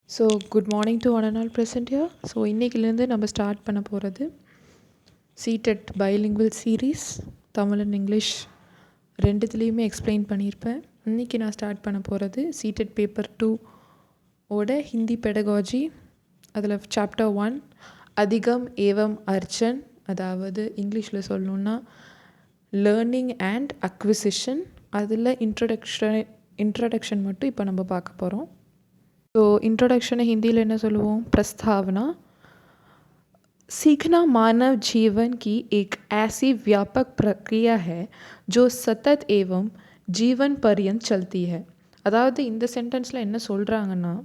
So good morning to one and all present here. So இன்றைக்கிலேருந்து நம்ம start பண்ண போகிறது CTET bilingual series. Tamil and English ரெண்டுத்துலேயுமே explain பண்ணியிருப்பேன். இன்றைக்கி நான் ஸ்டார்ட் பண்ண போகிறது சிடெட் பேப்பர் 2 ஓட ஹிந்தி பெடகாஜி. அதில் சாப்டர் 1 அதிகம் ஏவம் அர்ச்சன், அதாவது இங்கிலீஷில் சொல்லணுன்னா லேர்னிங் அண்ட் அக்விசிஷன். அதில் இன்ட்ரடக்ஷன் மட்டும் இப்போ நம்ம பார்க்க போகிறோம். तो इंट्रोडक्शन हिंदी लेना சொல்லுவோம் प्रस्तावना. सीखना मानव जीवन की एक ऐसी व्यापक प्रक्रिया है जो सतत एवं जीवन पर्यंत चलती है. அதாவது இந்த சென்டென்ஸில் என்ன சொல்கிறாங்கன்னா,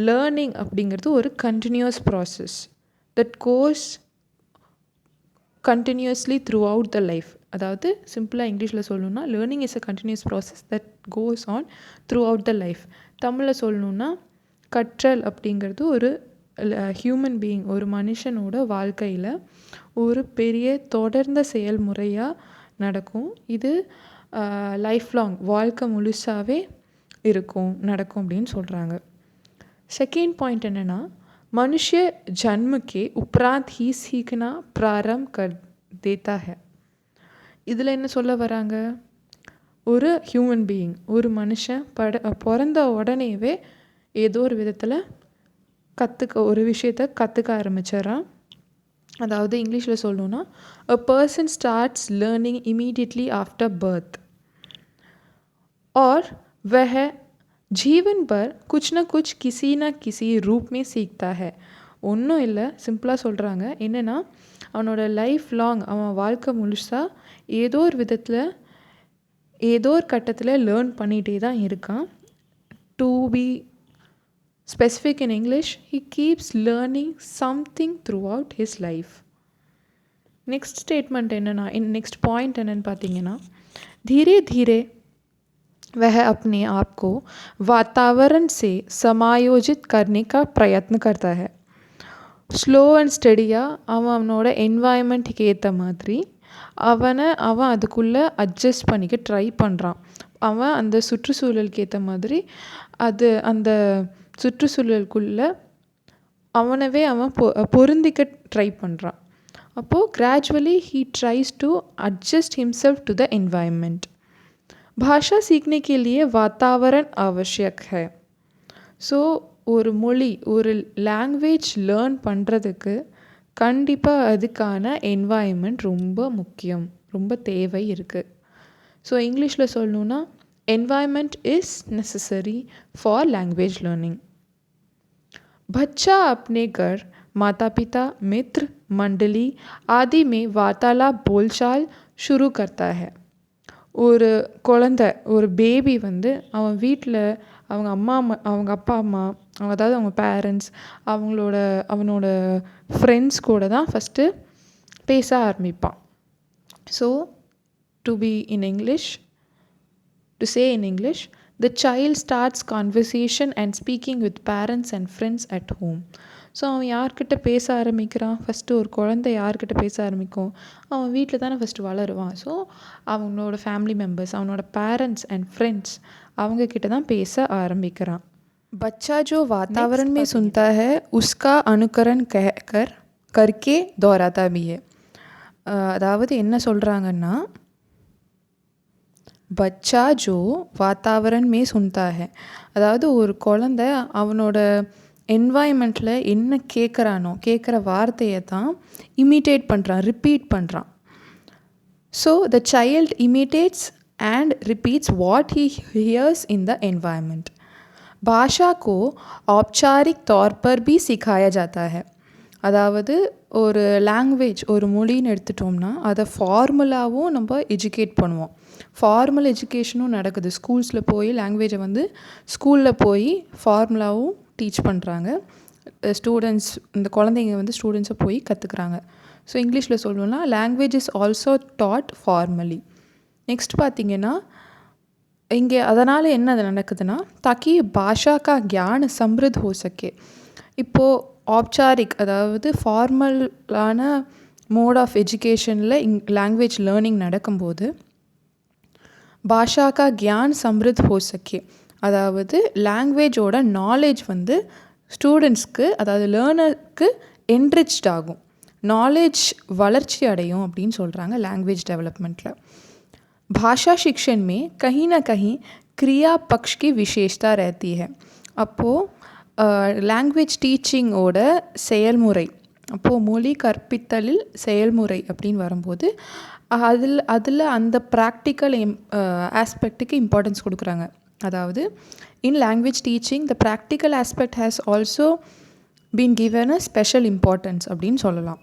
லேர்னிங் அப்படிங்கிறது ஒரு continuous process that goes continuously throughout the life. அதாவது சிம்பிளாக இங்கிலீஷில் சொல்லணுன்னா learning is a continuous process that goes on throughout the life. தமிழில் சொல்லணுன்னா கற்றல் அப்படிங்கிறது ஒரு ஹியூமன் பீயிங், ஒரு மனுஷனோட வாழ்க்கையில் ஒரு பெரிய தொடர்ந்த செயல்முறையாக நடக்கும். இது லைஃப் லாங், வாழ்க்கை முழுசாகவே நடக்கும் அப்படின்னு சொல்கிறாங்க. செகண்ட் பாயிண்ட் என்னென்னா, मनुष्य जन्म के उपरांत ही सीखना प्रारंभ कर देता है. இதில் என்ன சொல்ல வராங்க, ஒரு ஹியூமன் பீயிங், ஒரு மனுஷன் பிறந்த உடனேவே ஏதோ ஒரு விதத்தில் ஒரு விஷயத்தை கற்றுக்க ஆரம்பிச்சிடறான். அதாவது இங்கிலீஷில் சொல்லணுன்னா a person starts learning immediately after birth और वह जीवन भर कुछ न कुछ किसी न किसी रूप में सीखता है. ஒன்றும் இல்லை, சிம்பிளாக சொல்கிறாங்க என்னென்னா, அவனோட லைஃப் லாங், அவன் வாழ்க்கை முழுசாக ஏதோ ஒரு விதத்தில் ஏதோ ஒரு கட்டத்தில் லேர்ன் பண்ணிகிட்டே தான் இருக்கான். To be specific in English, he keeps learning something throughout his life. Next statement என்னென்னா, நெக்ஸ்ட் பாயிண்ட் என்னென்னு பார்த்தீங்கன்னா, धीरे धीरे वह अपने आप को वातावरण से समायोजित करने का प्रयत्न करता है. ஸ்லோ அண்ட் ஸ்டெடியாக அவனோட என்வாயன்மெண்ட்டுக்கு ஏற்ற மாதிரி அவன் அதுக்குள்ளே அட்ஜஸ்ட் பண்ணிக்க ட்ரை பண்ணுறான். அவன் அந்த சுற்றுச்சூழலுக்கு ஏற்ற மாதிரி அந்த சுற்றுச்சூழலுக்குள்ளே அவனவே அவன் பொருந்திக்க ட்ரை பண்ணுறான். அப்போது gradually he tries to adjust himself to the environment. भाषा सीखने के लिए वातावरण आवश्यक है. ஸோ ஒரு மொழி, ஒரு லாங்குவேஜ் லேர்ன் பண்ணுறதுக்கு கண்டிப்பாக அதுக்கான என்வாயன்மெண்ட் ரொம்ப முக்கியம், ரொம்ப தேவை இருக்குது. ஸோ இங்கிலீஷில் சொல்லணுன்னா environment is necessary for language learning. बच्चा अपने घर, माता पिता, मित्र मंडली आदि में वार्तालाप बोलचाल शुरू करता है. ஒரு குழந்தை, ஒரு பேபி அவன் வீட்டில் அவங்க அப்பா அம்மா, அதாவது அவங்க பேரண்ட்ஸ், அவனோட ஃப்ரெண்ட்ஸ் கூட தான் ஃபஸ்ட்டு பேச ஆரம்பிப்பான். So to be in English, to say in English, the child starts conversation and speaking with parents and friends at home. So அவன் யார்கிட்ட பேச ஆரம்பிக்கிறான், ஃபஸ்ட்டு ஒரு குழந்தை யார்கிட்ட பேச ஆரம்பிக்கும், அவன் வீட்டில் தானே ஃபஸ்ட்டு வளருவான். ஸோ அவனோட ஃபேமிலி மெம்பர்ஸ், அவனோட பேரண்ட்ஸ் அண்ட் ஃப்ரெண்ட்ஸ் அவங்கக்கிட்ட தான் பேச ஆரம்பிக்கிறான். बच्चा जो वातावरण में सुनता है उसका अनुकरण करके दोहराता भी है. அதாவது என்ன சொல்கிறாங்கன்னா, பச்சா ஜோ வாத்தாவரன் மே சுன்தா ஹே, அதாவது ஒரு குழந்தை அவனோட என்வாயன்மெண்ட்டில் என்ன கேட்குற வார்த்தையை தான் இமிட்டேட் பண்ணுறான், ரிப்பீட் பண்ணுறான். So the child imitates and repeats what he hears in the environment. भाषा को औपचारिक तौर पर भी सिखाया जाता है. அதாவது ஒரு லாங்குவேஜ், ஒரு மொழின்னு எடுத்துட்டோம்னா அதை ஃபார்முலாவும் நம்ம எஜுகேட் பண்ணுவோம். ஃபார்மல் எஜுகேஷனும் நடக்குது. ஸ்கூல்ஸில் போய் லாங்குவேஜை ஸ்கூலில் போய் ஃபார்முலாவும் டீச் பண்ணுறாங்க. ஸ்டூடெண்ட்ஸ், இந்த குழந்தைங்க ஸ்டூடெண்ட்ஸை போய் கற்றுக்குறாங்க. ஸோ இங்கிலீஷில் சொல்லணும்னா language is also dot formally. Next பார்த்திங்கன்னா, இங்கே அதனால் என்ன நடக்குதுன்னா, ताकि भाषा का ज्ञान समृद्ध हो सके. இப்போது औपचारिक, அதாவது ஃபார்மலான மோட் ஆஃப் எஜுகேஷனில் லாங்குவேஜ் லேர்னிங் நடக்கும்போது பாஷா கா கியான் சம்ருத் ஹோ சக்கே, அதாவது லாங்குவேஜோட நாலேஜ் ஸ்டூடெண்ட்ஸ்க்கு அதாவது லேர்னருக்கு என்ரிச்ட் ஆகும், நாலேஜ் வளர்ச்சி அடையும் அப்படின்னு சொல்கிறாங்க லாங்குவேज डेवलपमेंटல. भाषा शिक्षण में कहीं ना कहीं क्रिया पक्ष की विशेषता रहती है. அப்போது லாங்குவேஜ் டீச்சிங்கோட செயல்முறை, அப்போது மொழி கற்பித்தலில் செயல்முறை அப்படின்னு வரும்போது அதில் அந்த ப்ராக்டிக்கல் ஆஸ்பெக்ட்டுக்கு இம்பார்ட்டன்ஸ் கொடுக்குறாங்க. அதாவது in language teaching the practical aspect has also been given a special importance அப்படின்னு சொல்லலாம்.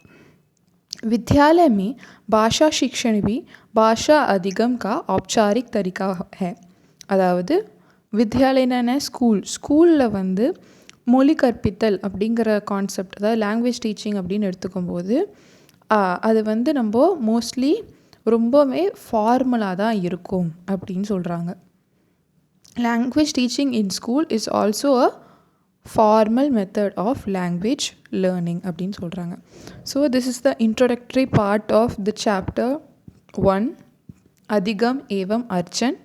विद्यालय में भाषा शिक्षण भी भाषा अधिगम का औपचारिक तरीका है. அதாவது வித்யாலயன ஸ்கூலில் வந்து மொழி கற்பித்தல் அப்படிங்கிற கான்செப்ட், அதாவது லாங்குவேஜ் டீச்சிங் அப்படின்னு எடுத்துக்கும்போது அது வந்து நம்ம மோஸ்ட்லி ரொம்பவே ஃபார்மலாக தான் இருக்கும் அப்படின்னு சொல்கிறாங்க. Language teaching in school is also a formal method of language learning அப்படின்னு சொல்கிறாங்க. So this is the introductory part of the chapter 1 அதிகம் ஏவம் அர்ச்சன்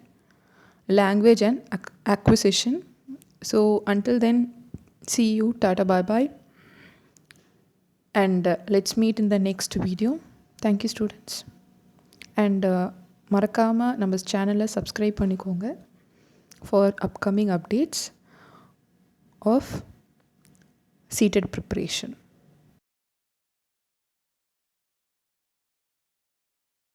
language and acquisition. So until then, see you, tata, bye bye, and let's meet in the next video. Thank you students, and மறக்காம நம்ம சேனலை subscribe பண்ணிக்கோங்க for upcoming updates of seated preparation.